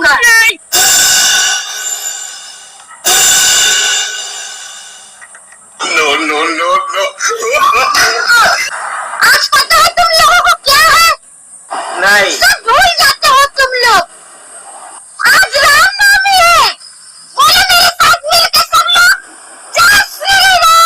No no no no. आज पता है तुम लोगों को क्या है? नहीं। सब भूल जाते हो तुम लोग। आज रामनवमी है। बोलो मेरे साथ मिलके सब लोग जय श्री राम।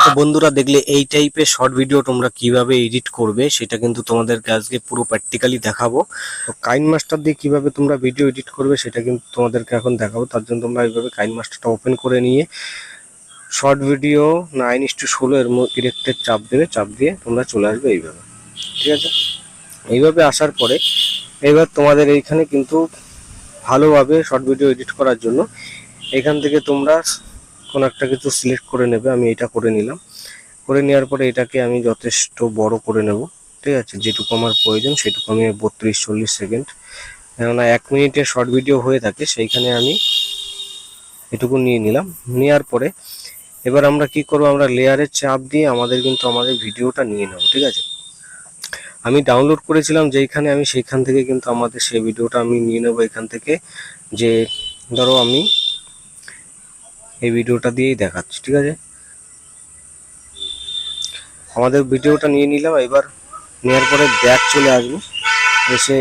তো বন্ধুরা দেখলে এই টাইপের শর্ট ভিডিও তোমরা কিভাবে এডিট করবে সেটা কিন্তু তোমাদেরকে আজকে পুরো প্র্যাকটিক্যালি দেখাবো। তো কাইন মাস্টার দিয়ে কিভাবে তোমরা ভিডিও এডিট করবে সেটা কিন্তু তোমাদেরকে এখন দেখাবো। তার জন্য তোমরা এইভাবে কাইন মাস্টারটা ওপেন করে নিয়ে শর্ট ভিডিও 9:16 এর ডিরেক্টের চাপ দেবে, চাপ দিয়ে তোমরা চলে আসবে এইভাবে, ঠিক আছে। এইভাবে আসার পরে এবার তোমাদের এইখানে কিন্তু ভালোভাবে শর্ট ভিডিও এডিট করার জন্য এখান থেকে তোমরা কোনো একটা কিছু সিলেক্ট করে নেবে। আমি এটা করে নিলাম। করে নেওয়ার পরে এটাকে আমি যথেষ্ট বড় করে নেব, ঠিক আছে। যেটুকু আমার প্রয়োজন সেটুকু আমি 32-40 সেকেন্ড, কেননা 1 মিনিটের শর্ট ভিডিও হয়ে থাকে, সেইখানে আমি এটুকু নিয়ে নিলাম। নেওয়ার পরে এবার আমরা কি করব, আমরা লেয়ারের চাপ দিয়ে আমাদের ভিডিওটা নিয়ে নেব, ঠিক আছে। আমি ডাউনলোড করেছিলাম যেইখানে, আমি সেইখান থেকে কিন্তু আমাদের সেই ভিডিওটা আমি নিয়ে নেব এখান থেকে। যে ধরো আমি এই ভিডিওটা দিয়েই দেখাচ্ছি, ঠিক আছে। আমাদের ভিডিওটা নিয়ে নিলাম। এবার নেওয়ার পরে ব্যাক চলে আসবো, এসে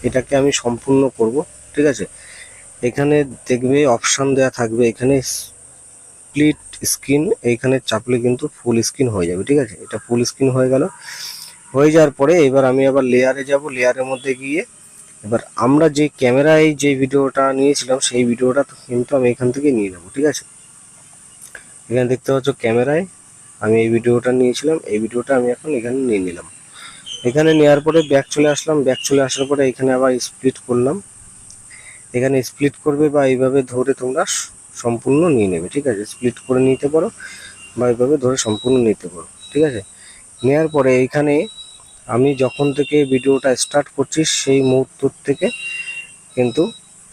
এটাকে আমি সম্পূর্ণ করব, ঠিক আছে। এখানে দেখবে অপশান দেওয়া থাকবে, এখানে স্প্লিট স্ক্রিন, এইখানে চাপলে কিন্তু ফুল স্ক্রিন হয়ে যাবে, ঠিক আছে। এটা ফুল স্ক্রিন হয়ে গেল। হয়ে যাওয়ার পরে এবার আমি আবার লেয়ারে যাব। লেয়ারের মধ্যে গিয়ে এবার আমরা যে ক্যামেরায় যে ভিডিওটা নিয়েছিলাম সেই ভিডিওটা কিন্তু আমি এখান থেকে নিয়ে নেব, ঠিক আছে। এখানে দেখতে পাচ্ছ ক্যামেরায় আমি এই ভিডিওটা নিয়েছিলাম, এই ভিডিওটা আমি এখন এখানে নিয়ে নিলাম। এখানে নেওয়ার পরে ব্যাক চলে আসলাম। ব্যাক চলে আসার পরে এখানে আবার স্প্লিট করলাম। এখানে স্প্লিট করবে বা এইভাবে ধরে তোমরা সম্পূর্ণ নিয়ে নেবে, ঠিক আছে। স্প্লিট করে নিতে পারো বা এইভাবে ধরে সম্পূর্ণ নিতে পারো, ঠিক আছে। নেওয়ার পরে এইখানে আমি যখন থেকে ভিডিওটা স্টার্ট করছি সেই মুহূর্ত থেকে কিন্তু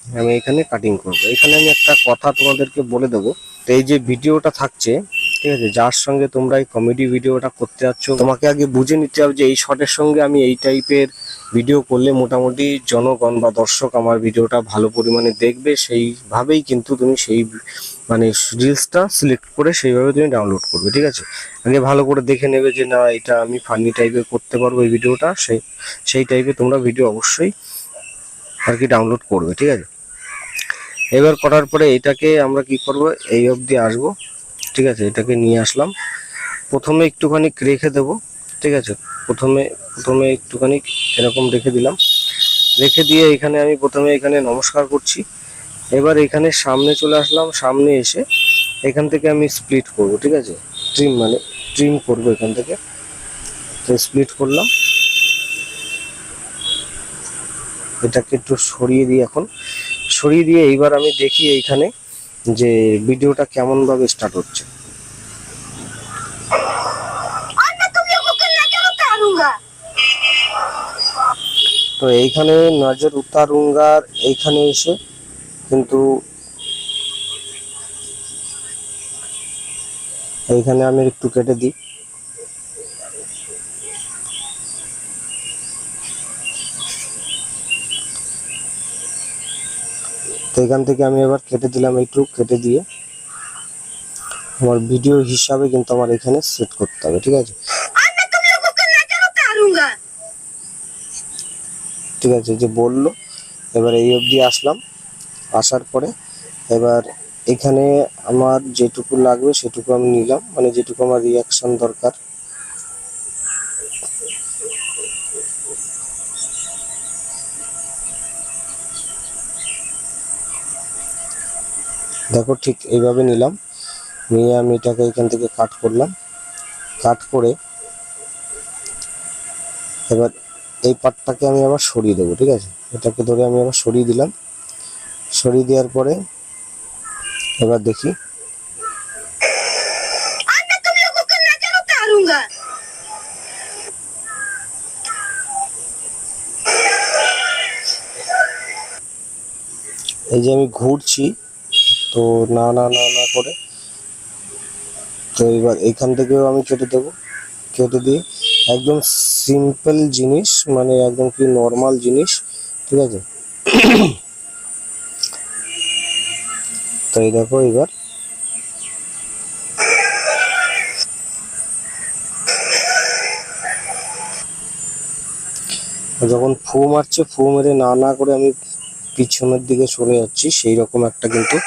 আমি এখানে কাটিং করব। এখানে আমি একটা কথা তোমাদেরকে বলে দেবো। তো এই যে ভিডিওটা থাকছে, ঠিক আছে, যার সঙ্গে তোমরা এই কমেডি ভিডিওটা করতে যাচ্ছ, তোমাকে আগে বুঝে নিতে হবে যে এই শর্টের সঙ্গে আমি এই টাইপের ভিডিও করলে মোটামুটি জনগণ বা দর্শক আমার ভিডিওটা ভালো পরিমাণে দেখবে। সেইভাবেই কিন্তু তুমি সেই রিলসটা সিলেক্ট করে সেইভাবে তুমি ডাউনলোড করবে, ঠিক আছে। আগে ভালো করে দেখে নেবে যে না এটা আমি ফানি টাইপের করতে পারবো এই ভিডিওটা, সেই টাইপের তোমরা ভিডিও অবশ্যই আর কি ডাউনলোড করবে, ঠিক আছে। এবার করার পরে এটাকে আমরা কি করব, এই অবধি আসবো, ঠিক আছে। এটাকে নিয়ে আসলাম। প্রথমে একটুখানি রেখে দেবো, ঠিক আছে। প্রথমে একটুখানি এরকম রেখে দিলাম। রেখে দিয়ে এখানে আমি প্রথমে এখানে নমস্কার করছি। এবার এখানে সামনে চলে আসলাম। সামনে এসে এখান থেকে আমি স্প্লিট করব, ঠিক আছে। ট্রিম করবো এখান থেকে। তো স্প্লিট করলাম। এটাকে একটু সরিয়ে দিই। এখন সরিয়ে দিয়ে এইবার আমি দেখি এইখানে যে ভিডিওটা কেমন ভাবে স্টার্ট হচ্ছে। তো এইখানে নজর উতারুঙ্গার এইখানে এসে কিন্তু এইখানে আমি একটু কেটে দিই। তো এখান থেকে আমি এবার কেটে দিলাম, একটু কেটে দিয়ে আমার ভিডিও হিসাবে কিন্তু আমার এখানে সেট করতে হবে, ঠিক আছে। ঠিক আছে, যে বললো। এবার এই অবধি আসলাম। আসার পরে এবার এখানে আমার যেটুকু লাগবে সেটুকু আমি নিলাম, যেটুকু আমার রিয়াকশন দরকার। দেখো ঠিক এইভাবে নিলাম। নিয়ে আমি এটাকে এখান থেকে কাট করলাম। কাট করে এবার এই পার্টটাকে আমি আবার সরিয়ে দেবো, ঠিক আছে। এটাকে ধরে আমি আবার সরিয়ে দিলাম। সরিয়ে দেওয়ার পরে এবার দেখি এই যে আমি ঘুরছি, তো না না না না করে তো এবার এইখান থেকেও আমি কেটে দেবো। কেটে দিয়ে একদম সিম্পল জিনিস, একদম কি নর্মাল জিনিস ঠিক আছে। তো এই দেখো এবার যখন ফু মারছে, ফু মেরে না না করে আমি পিছনের দিকে সরে যাচ্ছি, সেই রকম একটা কিন্তু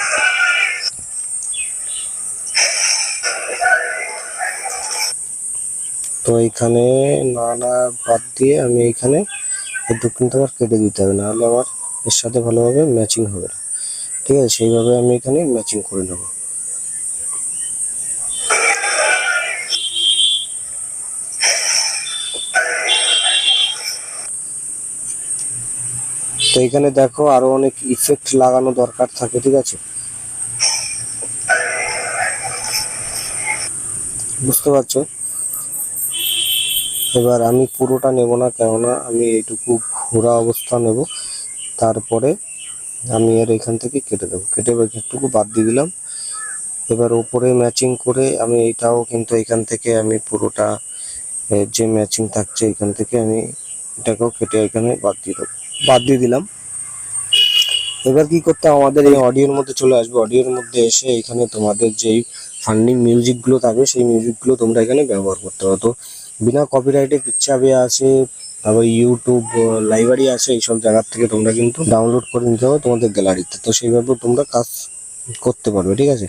তো এইখানে না না বাদ দিয়ে আমি এইখানে একটু কিন্তু আমার কেটে দিতে হবে, নাহলে আমার এর সাথে ভালোভাবে ম্যাচিং হবে না। ঠিক আছে, সেইভাবে আমি এখানে ম্যাচিং করে নেব। তো এখানে দেখো আরো অনেক ইফেক্ট লাগানো দরকার থাকে, ঠিক আছে, বুঝতে পারছো। এবার আমি পুরোটা নেব না, কেননা আমি এইটুকু ঘোরা অবস্থা নেব, তারপরে আমি এর এখান থেকে কেটে দেবো, কেটে একটুকু বাদ দিয়ে দিলাম। এবার ওপরে ম্যাচিং করে আমি এইটাও কিন্তু এখান থেকে আমি পুরোটা যে ম্যাচিং থাকছে এখান থেকে আমি এটাকেও কেটে এখানে বাদ দিয়ে দিলাম। এবার কি করতে, আমাদের এই অডিওর মধ্যে চলে আসবে। অডিওর মধ্যে এসে এখানে তোমাদের যেই ফান্ডিং মিউজিকগুলো থাকবে সেই মিউজিকগুলো তোমরা এখানে ব্যবহার করতে পারো। তো বিনা কপিরাইটে পিকচাবে আছে, তারপর ইউটিউব লাইব্রেরি আছে, এইসব জায়গার থেকে তোমরা কিন্তু ডাউনলোড করে নিতে হবে তোমাদের গ্যালারিতে। তো সেইভাবে তোমরা কাজ করতে পারবে, ঠিক আছে।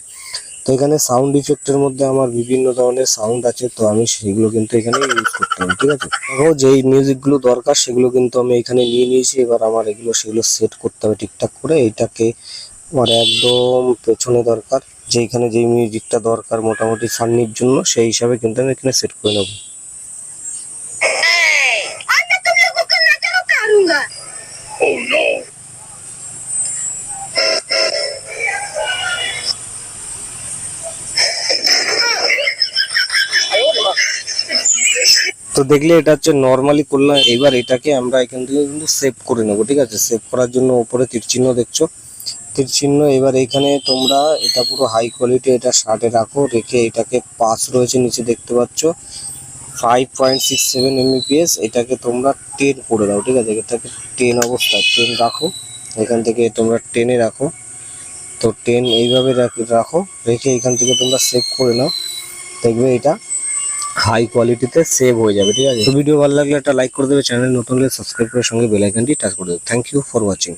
তো এখানে সাউন্ড ইফেক্টের মধ্যে আমার বিভিন্ন ধরনের সাউন্ড আছে, তো আমি সেগুলো কিন্তু এখানে ইউজ করতে হবে, ঠিক আছে। দেখো যেই মিউজিকগুলো দরকার সেগুলো কিন্তু আমি এখানে নিয়ে নিয়েছি। এবার আমার সেগুলো সেট করতে হবে ঠিকঠাক করে। এইটাকে আমার একদম পেছনে দরকার, যেখানে যেই মিউজিকটা দরকার মোটামুটি ফান্নির জন্য, সেই হিসাবে কিন্তু আমি এখানে সেট করে নেবো। आज मैं तुम लोगों को नजर उतारूंगा। Oh no! তো দেখলে এটা হচ্ছে নর্মালি করলাম। এবার এটাকে আমরা এখান থেকে কিন্তু সেভ করে নেবো, ঠিক আছে। সেভ করার জন্য উপরে তীর চিহ্ন দেখছো, তীর চিহ্ন। এবার এখানে তোমরা এটা পুরো হাই কোয়ালিটি এটা 60-এ রাখো, রেখে এটাকে পাস রয়েছে নিচে দেখতে পাচ্ছ 5.67 mbps, এটাকে তোমরা 10 করে দাও, ঠিক আছে। এটাকে 10 অবস্থায় 10 রাখো, এখান থেকে তোমরা 10-এ রাখো। তো 10 এইভাবে রাখো, রেখে এখান থেকে তোমরা সেভ করে নাও, দেখবে এটা হাই কোয়ালিটিতে সেভ হয়ে যাবে, ঠিক আছে। তো ভিডিও ভালো লাগলে একটা লাইক করে দেবে, চ্যানেল নতুন হলে সাবস্ক্রাইব করে সঙ্গে বেল আইকনটি টাচ করে দেবে। Thank you for watching.